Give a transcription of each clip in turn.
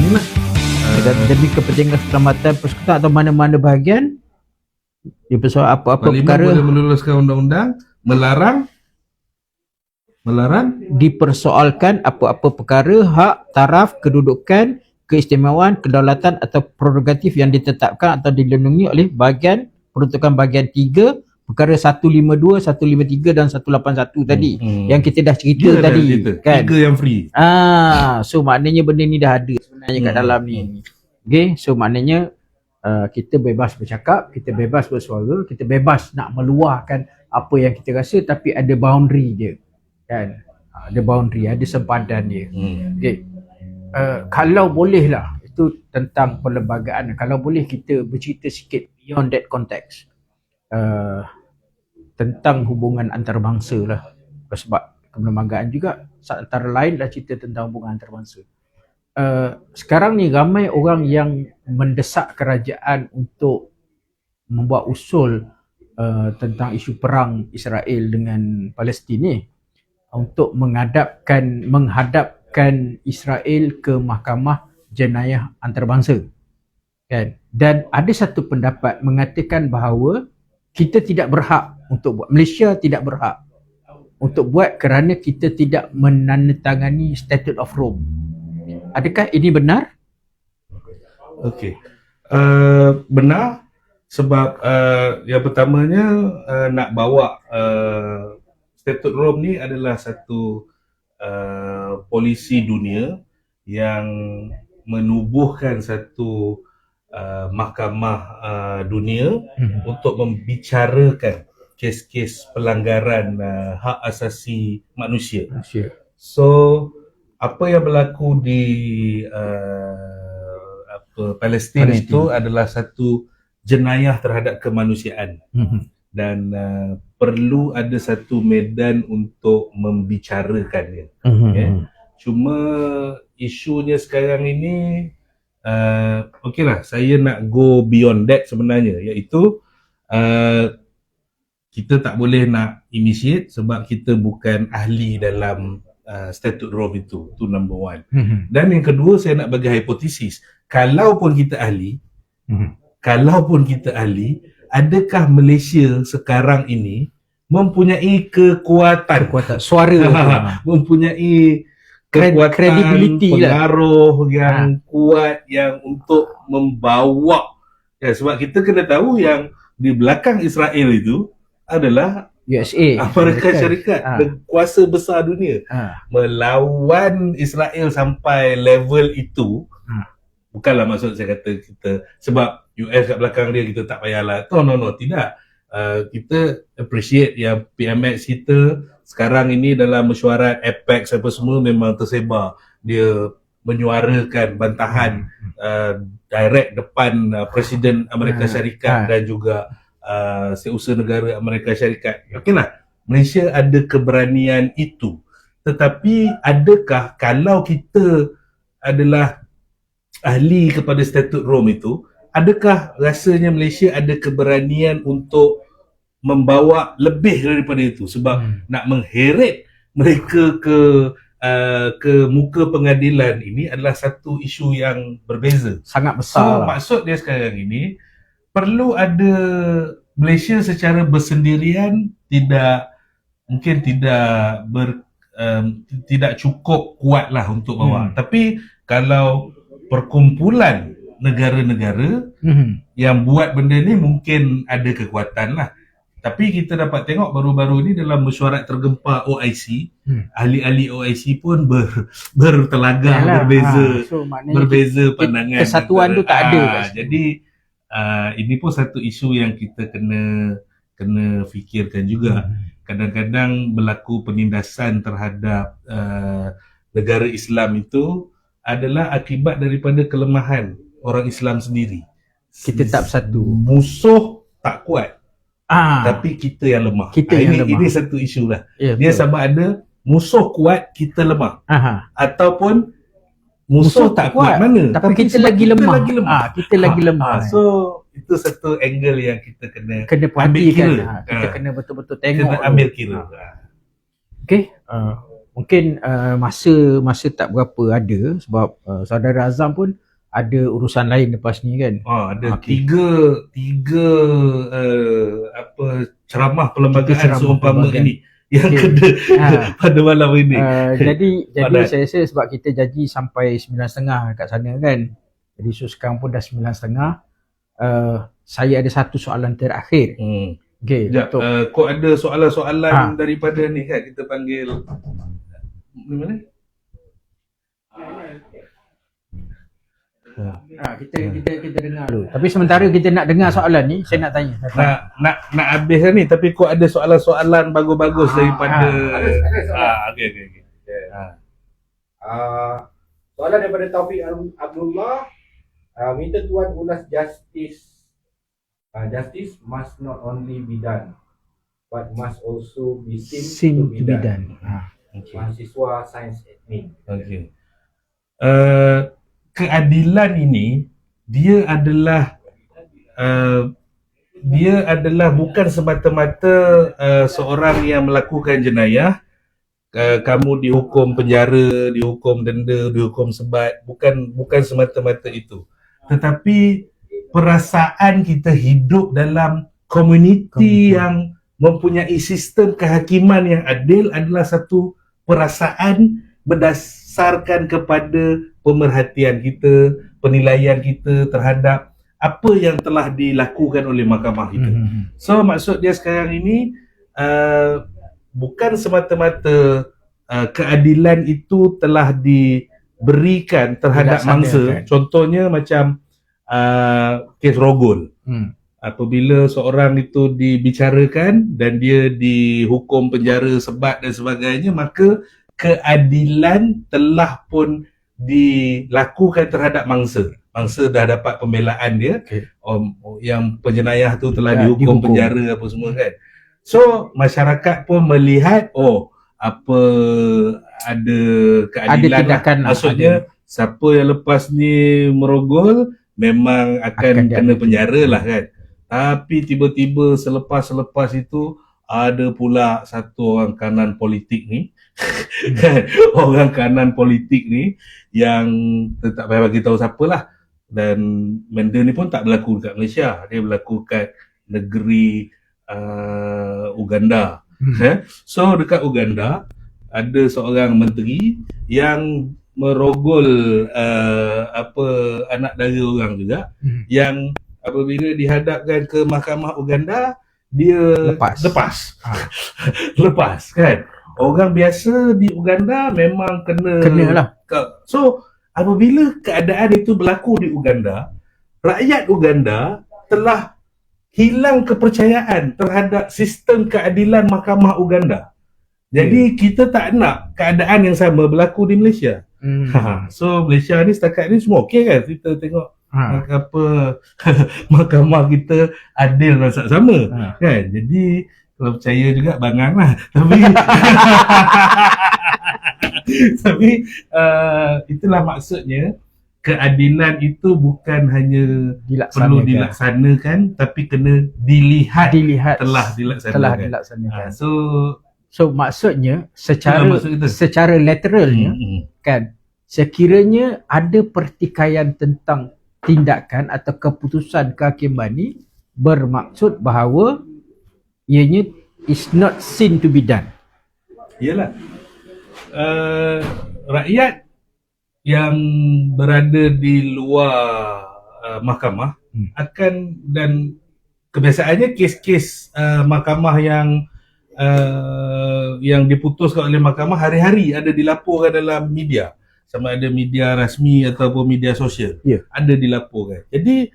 ni lah. Demi kepentingan keselamatan persekutuan atau mana-mana bahagian di persoalan apa-apa Parlimen perkara boleh meluluskan undang-undang melarang dipersoalkan apa-apa perkara, hak, taraf, kedudukan, keistimewaan, kedaulatan atau prerogatif yang ditetapkan atau dilindungi oleh bahagian peruntukan bahagian 3 perkara 152, 153 dan 181 tadi yang kita dah cerita tadi kan. 3 yang free. So maknanya benda ni dah ada sebenarnya kat dalam ni. Okay, so maknanya kita bebas bercakap, kita bebas bersuara, kita bebas nak meluahkan apa yang kita rasa, tapi ada boundary dia kan. Ada boundary, ada sempadan dia. Okay. Kalau boleh lah, itu tentang perlembagaan, kalau boleh kita bercerita sikit beyond that context, tentang hubungan antarabangsa lah, sebab perlembagaan juga antara lain dah cerita tentang hubungan antarabangsa. Sekarang ni ramai orang yang mendesak kerajaan untuk membuat usul tentang isu perang Israel dengan Palestin ni, untuk menghadapkan Israel ke mahkamah jenayah antarabangsa kan. Dan ada satu pendapat mengatakan bahawa kita tidak berhak untuk buat, Malaysia tidak berhak untuk buat kerana kita tidak menandatangani Statute of Rome. Adakah ini benar? Okey. Benar, sebab yang pertamanya nak bawa Statute Rome ni adalah satu polisi dunia yang menubuhkan satu mahkamah dunia untuk membicarakan kes-kes pelanggaran hak asasi manusia. So apa yang berlaku di Palestin itu adalah satu jenayah terhadap kemanusiaan. Dan perlu ada satu medan untuk membicarakannya. Cuma isunya sekarang ini okeylah, saya nak go beyond that sebenarnya, iaitu kita tak boleh nak initiate sebab kita bukan ahli dalam Statute Rome itu number one. Dan yang kedua, saya nak bagi hipotesis, kalaupun kita ahli, adakah Malaysia sekarang ini mempunyai kekuatan suara mempunyai kekuatan, pengaruh yang kuat yang untuk membawa sebab kita kena tahu yang di belakang Israel itu adalah USA, Amerika Syarikat, kuasa besar dunia. Melawan Israel sampai level itu, bukanlah maksud saya kata kita sebab US kat belakang dia kita tak payahlah. No, tidak. Kita appreciate yang PMX kita sekarang ini dalam mesyuarat APEC apa semua memang tersebar. Dia menyuarakan bantahan direct depan Presiden Amerika Syarikat dan juga seusaha negara Amerika Syarikat. Okeylah, Malaysia ada keberanian itu. Tetapi adakah kalau kita adalah ahli kepada Statute Rome itu, adakah rasanya Malaysia ada keberanian untuk membawa lebih daripada itu? Sebab nak mengheret mereka ke muka pengadilan ini adalah satu isu yang berbeza, sangat besar. Maksud dia sekarang ini perlu ada Malaysia secara bersendirian tidak cukup kuatlah untuk bawa. Tapi kalau perkumpulan negara-negara yang buat benda ni mungkin ada kekuatan lah. Tapi kita dapat tengok baru-baru ni dalam mesyuarat tergempar OIC, ahli-ahli OIC pun bertelagah, berbeza pandangan. Kesatuan tu tak ada. Jadi ini pun satu isu yang kita kena fikirkan juga. Kadang-kadang berlaku penindasan terhadap negara Islam itu adalah akibat daripada kelemahan orang Islam sendiri. Kita tak bersatu. Musuh tak kuat, tapi kita yang lemah. Ini satu isu lah. Dia sama ada musuh kuat, kita lemah. Ataupun musuh tak kuat mana, tapi kita lagi lemah. Kita lagi lemah. So itu satu angle yang kita kena ambil kira. Kita kena betul-betul tengok. Kena ambil kira. Okay. mungkin masa tak berapa ada sebab saudara Azam pun ada urusan lain lepas ni kan. Ada tiga ceramah perlembagaan seumpama ini yang kena pada malam ini. Jadi saya rasa sebab kita janji sampai 9.30 kat sana kan. Jadi sekarang pun dah 9.30. Saya ada satu soalan terakhir. Okey, kau ada soalan-soalan daripada ni kan, kita panggil ni mana? Kita dengar dulu. Tapi sementara kita nak dengar soalan ni, saya nak tanya. Nak habis dah ni, tapi kau ada soalan-soalan bagus-bagus daripada okey. Soalan daripada Taufik Abdullah, minta Tuan ulas justice must not only be done but must also be seen to be done. Mahasiswa Sains Admin. Okey. Keadilan ini dia adalah bukan semata-mata seorang yang melakukan jenayah, kamu dihukum penjara, dihukum denda, dihukum sebat, bukan semata-mata itu. Tetapi perasaan kita hidup dalam komuniti yang mempunyai sistem kehakiman yang adil adalah satu perasaan berdasarkan kepada pemerhatian kita, penilaian kita terhadap apa yang telah dilakukan oleh mahkamah kita. So maksud dia sekarang ini bukan semata-mata keadilan itu telah diberikan terhadap mangsa. Contohnya macam kes Rogol. Apabila seorang itu dibicarakan dan dia dihukum penjara sebat dan sebagainya, maka keadilan telah pun dilakukan terhadap mangsa. Mangsa dah dapat pembelaan dia. Yang penjenayah tu telah dihukum penjara apa semua kan. So masyarakat pun melihat apa ada keadilan. Ada tindakan maksudnya siapa yang lepas ni merogol memang akan kena penjara lah kan. Tapi tiba-tiba selepas itu ada pula satu orang kanan politik ni kan, orang kanan politik ni yang tak payah bagi tahu siapalah, dan benda ni pun tak berlaku dekat Malaysia, dia berlaku kat negeri Uganda. So dekat Uganda ada seorang menteri yang merogol anak dara orang juga, yang apabila dihadapkan ke mahkamah Uganda dia lepas. Lepas kan. Orang biasa di Uganda memang kenalah. So apabila keadaan itu berlaku di Uganda, rakyat Uganda telah hilang kepercayaan terhadap sistem keadilan mahkamah Uganda. Jadi kita tak nak keadaan yang sama berlaku di Malaysia. So Malaysia ni setakat ni semua okey kan, kita tengok apa mahkamah kita adil dan sama kan. Jadi kalau percaya juga bangang lah. Tapi itulah maksudnya, keadilan itu bukan hanya perlu dilaksanakan tapi kena dilihat telah dilaksanakan. So maksudnya secara lateralnya kan, sekiranya ada pertikaian tentang tindakan atau keputusan kehakiman ni, bermaksud bahawa ianya is not seen to be done. Yalah. Rakyat yang berada di luar mahkamah akan, dan kebiasaannya kes-kes mahkamah yang diputuskan oleh mahkamah hari-hari ada dilaporkan dalam media, sama ada media rasmi ataupun media sosial, ada dilaporkan. Jadi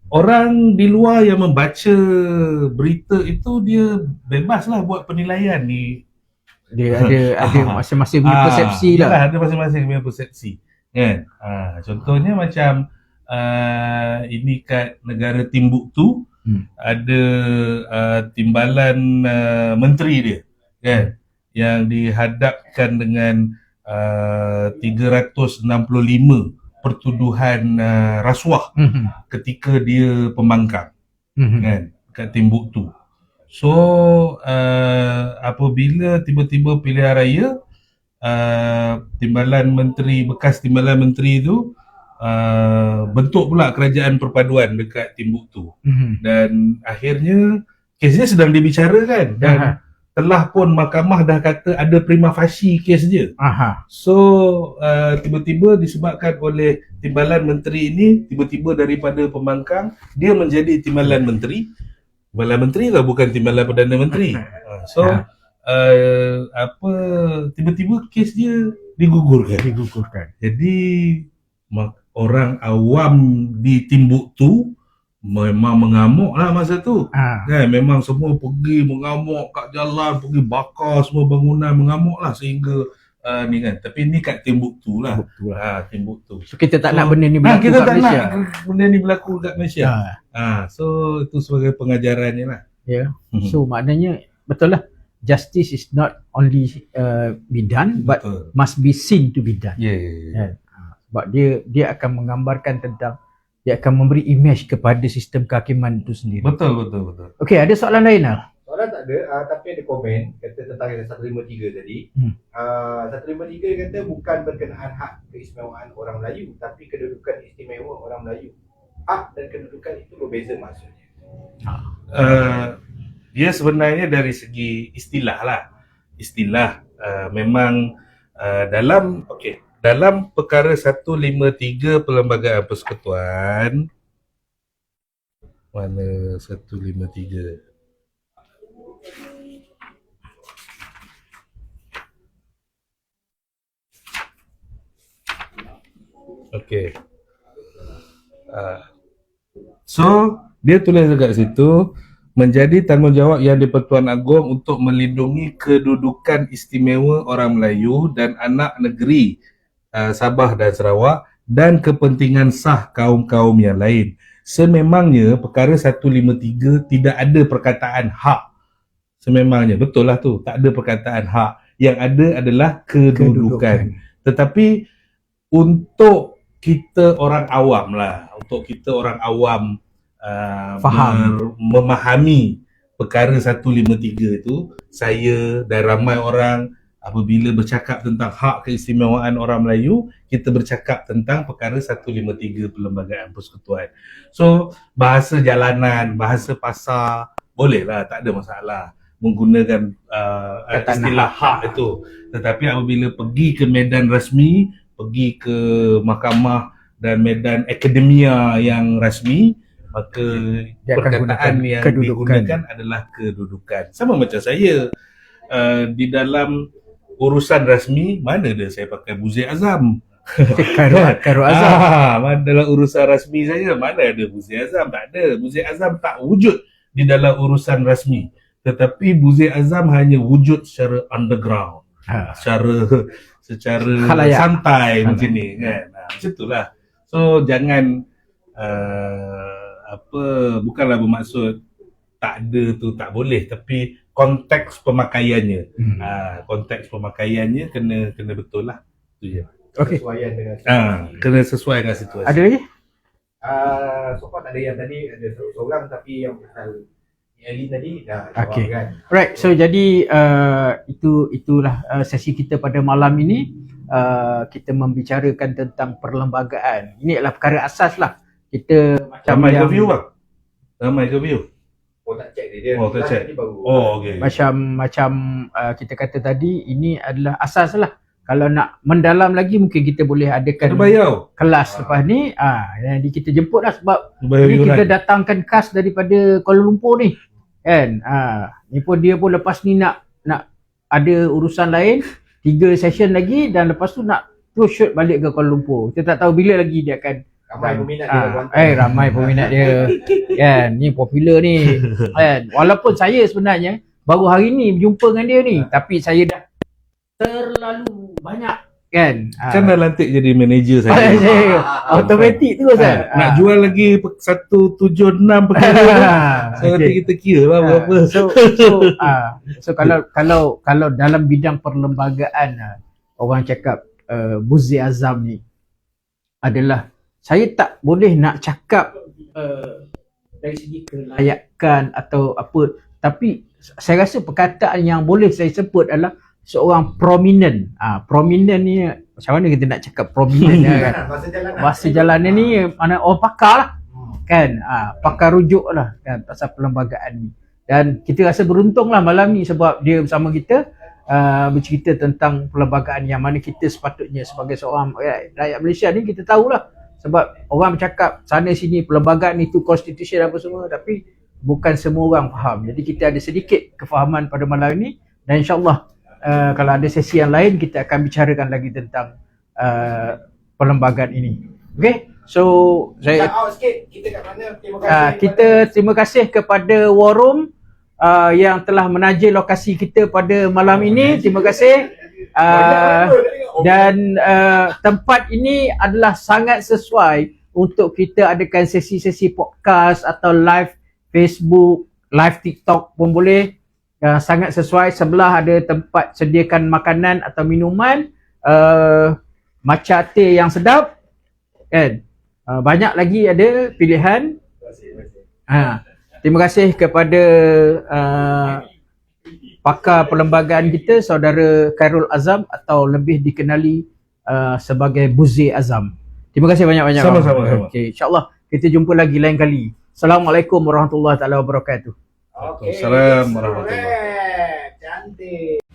orang di luar yang membaca berita itu, dia bebaslah buat penilaian ni. Dia ada masing-masing punya persepsi lah. Ada masing-masing punya persepsi kan. Contohnya macam ini kat negara Timbuktu, ada timbalan menteri dia kan, yang dihadapkan dengan 365 pertuduhan rasuah ketika dia pembangkang kan kat Timbuktu. So apabila tiba-tiba pilihan raya, Timbalan Menteri, bekas Timbalan Menteri tu bentuk pula kerajaan perpaduan dekat Timbuktu. Dan akhirnya kesnya sedang dibicarakan dan telah pun mahkamah dah kata ada prima facie kes dia. So tiba-tiba disebabkan oleh Timbalan Menteri ini, tiba-tiba daripada pembangkang dia menjadi Timbalan Menteri. Timbalan Menteri lah, bukan Timbalan Perdana Menteri. So tiba-tiba kes dia digugurkan. Jadi orang awam di Timbuktu memang mengamuk lah masa tu. Kan, memang semua pergi mengamuk kat jalan, pergi bakar semua bangunan, mengamuk lah sehingga ni kan. Tapi ni kat Timbuktu lah. Timbuktu. So kita tak nak benda ni berlaku kita kat tak Malaysia. nak benda ni berlaku kat Malaysia. So itu sebagai pengajarannya lah. Ya. So maknanya betul lah, justice is not only be done but must be seen to be done. Sebab dia akan menggambarkan tentang, dia akan memberi image kepada sistem kehakiman itu sendiri. Betul. Okey, ada soalan lain tak? Soalan tak ada, tapi ada komen kata tentang yang 153 tadi. 153 kata bukan berkenaan hak keistimewaan orang Melayu, tapi kedudukan istimewa orang Melayu. Hak dan kedudukan itu berbeza maksudnya. Dia sebenarnya dari segi istilah lah. Memang dalam perkara 153 Perlembagaan Persekutuan, mana 153? So dia tulis dekat situ, menjadi tanggungjawab Yang di-Pertuan Agong untuk melindungi kedudukan istimewa orang Melayu dan anak negeri Sabah dan Sarawak dan kepentingan sah kaum-kaum yang lain. Sememangnya perkara 153 tidak ada perkataan hak. Sememangnya, betul lah tu, tak ada perkataan hak. Yang ada adalah kedudukan. Tetapi untuk kita orang awam lah, memahami perkara 153 itu, saya dan ramai orang apabila bercakap tentang hak keistimewaan orang Melayu, kita bercakap tentang perkara 153 Perlembagaan Persekutuan. So bahasa jalanan, bahasa pasar, bolehlah, tak ada masalah menggunakan istilah hak itu. Tetapi apabila pergi ke medan rasmi, pergi ke mahkamah dan medan akademia yang rasmi, maka perkataan yang digunakan adalah kedudukan. Sama macam saya di dalam urusan rasmi, mana ada saya pakai Buzir Azam? Khairul Azam. Dalam urusan rasmi saya, mana ada Buzir Azam? Tak ada. Buzir Azam tak wujud di dalam urusan rasmi. Tetapi Buzir Azam hanya wujud secara underground, secara santai macam ni kan. Macam itulah. So jangan bukanlah bermaksud tak ada tu tak boleh, tapi konteks pemakaiannya. Konteks pemakaiannya kena betul lah. Itu je. Okey. Sesuaian dengan kena sesuai dengan situasi. Ada lagi? So far tak ada. Yang tadi ada seorang, tapi yang pasal Elin tadi dah Okay. jawab kan. Right. So jadi itulah sesi kita pada malam ini. Kita membicarakan tentang perlembagaan. Ini adalah perkara asas lah. Kita macam Ramai ke view bang? Ramai ke view? Oh tak check dia. Oh tak check. Okay. Macam kita kata tadi, ini adalah asas lah. Kalau nak mendalam lagi, mungkin kita boleh adakan kelas lepas ni. Jadi kita jemput lah, sebab ini kita datangkan khas daripada Kuala Lumpur ni kan. Ni pun dia pun lepas ni nak ada urusan lain, 3 session lagi, dan lepas tu nak terus shoot balik ke Kuala Lumpur. Kita tak tahu bila lagi dia akan ramai peminat dia. Ramai peminat dia kan. Ni popular ni kan. Walaupun saya sebenarnya baru hari ni berjumpa dengan dia ni, tapi saya dah terlalu banyak kan. Kan dah lantik jadi manager saya. Automatik tu kan. Nak jual lagi 176 perkara tu. Saya kata kita kira lah berapa. So kalau dalam bidang perlembagaan, orang cakap Buzir Azam ni adalah, saya tak boleh nak cakap dari segi kelayakan atau apa, tapi saya rasa perkataan yang boleh saya sebut adalah seorang prominent. Prominent ni macam mana kita nak cakap prominent kan? Bahasa jalanan ni mana orang pakar lah. Kan? Pakar rujuk lah kan pasal perlembagaan ni. Dan kita rasa beruntung lah malam ni sebab dia bersama kita bercerita tentang perlembagaan yang mana kita sepatutnya sebagai seorang rakyat Malaysia ni kita tahulah. Sebab orang bercakap sana sini perlembagaan itu konstitusi apa semua, tapi bukan semua orang faham. Jadi kita ada sedikit kefahaman pada malam ini dan insyaAllah kalau ada sesi yang lain kita akan bicarakan lagi tentang perlembagaan ini. Okay, so saya kita kat mana? Terima kasih. Kita terima kasih kepada War Room yang telah menaja lokasi kita pada malam ini. Terima kasih. Dan tempat ini adalah sangat sesuai untuk kita adakan sesi-sesi podcast atau live Facebook, live TikTok pun boleh. Sangat sesuai. Sebelah ada tempat sediakan makanan atau minuman, matcha teh yang sedap kan. Banyak lagi ada pilihan. Terima kasih kepada pakar perlembagaan kita, saudara Khairul Azam atau lebih dikenali sebagai Buzi Azam. Terima kasih banyak-banyak. Sama-sama. Okay, insyaAllah kita jumpa lagi lain kali. Assalamualaikum warahmatullahi wabarakatuh. Okay. Assalamualaikum warahmatullahi wabarakatuh. Cantik.